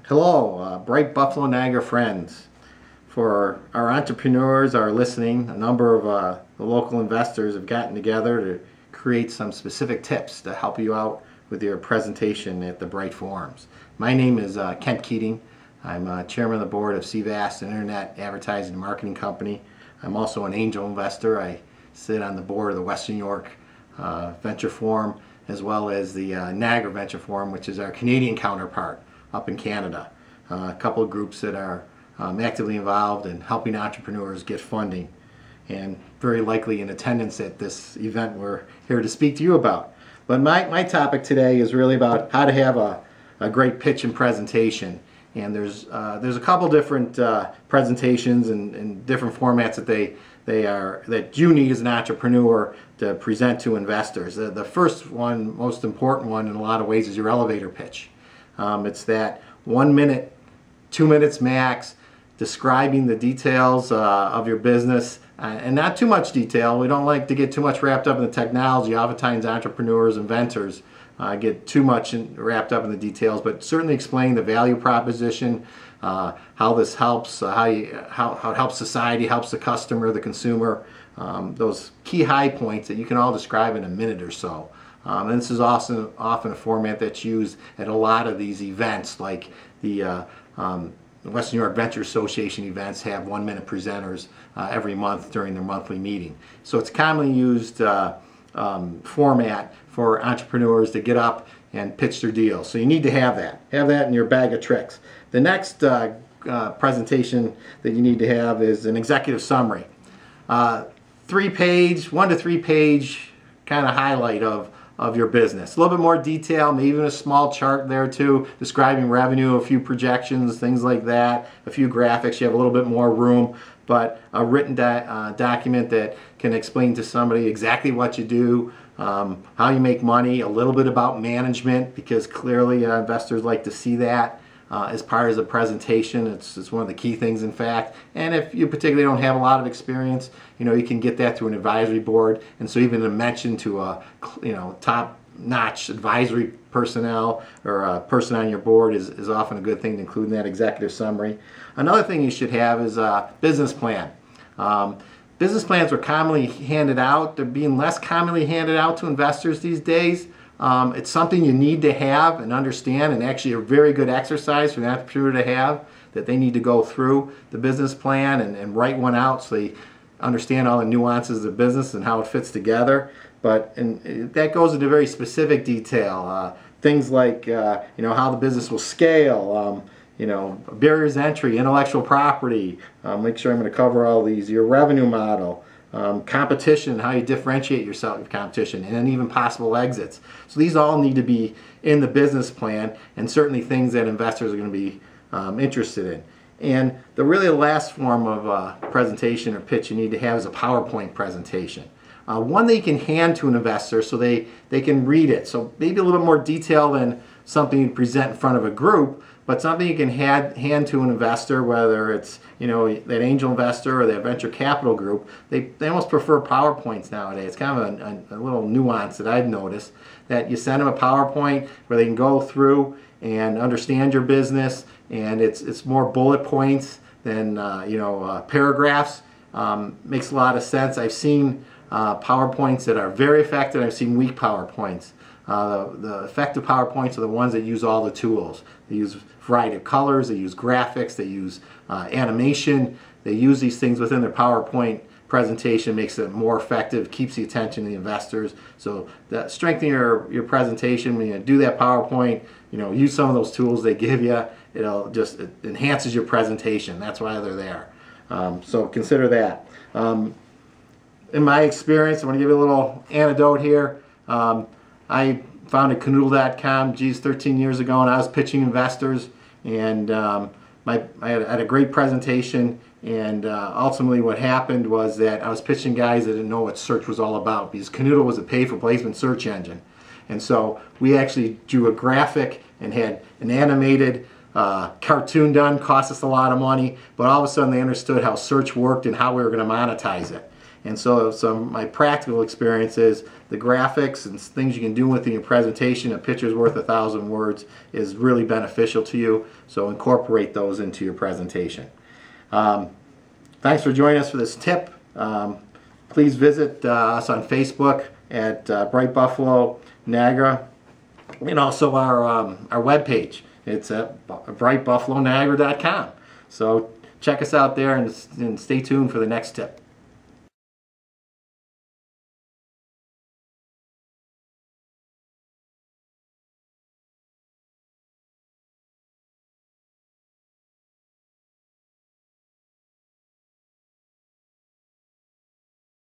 Hello, Bright Buffalo Niagara friends. For our entrepreneurs are listening, a number of the local investors have gotten together to create some specific tips to help you out with your presentation at the Bright Forums. My name is Kent Keating. I'm chairman of the board of Seevast, an internet advertising and marketing company. I'm also an angel investor. I sit on the board of the Western York Venture Forum, as well as the Niagara Venture Forum, which is our Canadian counterpart up in Canada. A couple of groups that are actively involved in helping entrepreneurs get funding, and very likely in attendance at this event we're here to speak to you about. But my topic today is really about how to have a great pitch and presentation. And there's a couple different presentations and different formats that you need as an entrepreneur to present to investors. The first one, most important one in a lot of ways, is your elevator pitch. It's that 1 minute, 2 minutes max, describing the details of your business, and not too much detail. We don't like to get too much wrapped up in the technology. Oftentimes entrepreneurs, inventors get too much wrapped up in the details, but certainly explain the value proposition, how this helps, how it helps society, helps the customer, the consumer, those key high points that you can all describe in a minute or so. And this is often a format that's used at a lot of these events, like the Western York Venture Association events have 1 minute presenters every month during their monthly meeting. So it's a commonly used format for entrepreneurs to get up and pitch their deals. So you need to have that. Have that in your bag of tricks. The next presentation that you need to have is an executive summary. 1 to 3 page kind of highlight of your business. A little bit more detail, maybe even a small chart there too, describing revenue, a few projections, things like that, a few graphics. You have a little bit more room, but a written document that can explain to somebody exactly what you do, how you make money, a little bit about management, because clearly investors like to see that as part of the presentation. It's one of the key things, in fact. And if you particularly don't have a lot of experience, you can get that through an advisory board. And so even a mention to a top-notch advisory personnel or a person on your board is often a good thing to include in that executive summary. Another thing you should have is a business plan. Business plans were commonly handed out. They're being less commonly handed out to investors these days. It's something you need to have and understand, and actually a very good exercise for an entrepreneur to have, that they need to go through the business plan and write one out so they understand all the nuances of business and how it fits together. But that goes into very specific detail. Things like how the business will scale, barriers to entry, intellectual property. Make sure I'm going to cover all these. Your revenue model. Competition, how you differentiate yourself from competition, and then even possible exits. So these all need to be in the business plan, and certainly things that investors are going to be interested in. And the last form of presentation or pitch you need to have is a PowerPoint presentation. One that you can hand to an investor so they can read it. So maybe a little bit more detail than something you present in front of a group, but something you can hand to an investor, whether it's that angel investor or that venture capital group. They almost prefer PowerPoints nowadays. It's kind of a little nuance that I've noticed, that you send them a PowerPoint where they can go through and understand your business, and it's more bullet points than paragraphs. Makes a lot of sense. I've seen PowerPoints that are very effective. I've seen weak PowerPoints. The effective PowerPoints are the ones that use all the tools. They use a variety of colors, they use graphics, they use animation. They use these things within their PowerPoint presentation, makes it more effective, keeps the attention of the investors. So that strengthen your presentation. When you do that PowerPoint, use some of those tools they give you. It enhances your presentation. That's why they're there. So consider that. In my experience, I'm going to give you a little anecdote here. I founded Canoodle.com, 13 years ago, and I was pitching investors, and I had a great presentation, and ultimately what happened was that I was pitching guys that didn't know what search was all about, because Canoodle was a pay-for-placement search engine. And so we actually drew a graphic and had an animated cartoon done, cost us a lot of money, but all of a sudden they understood how search worked and how we were going to monetize it. And so some of my practical experience is the graphics and things you can do with your presentation. A picture's worth 1,000 words is really beneficial to you, so incorporate those into your presentation. Thanks for joining us for this tip. Please visit us on Facebook at Bright Buffalo Niagara, and also our webpage. It's at brightbuffaloniagara.com. So check us out there and stay tuned for the next tip.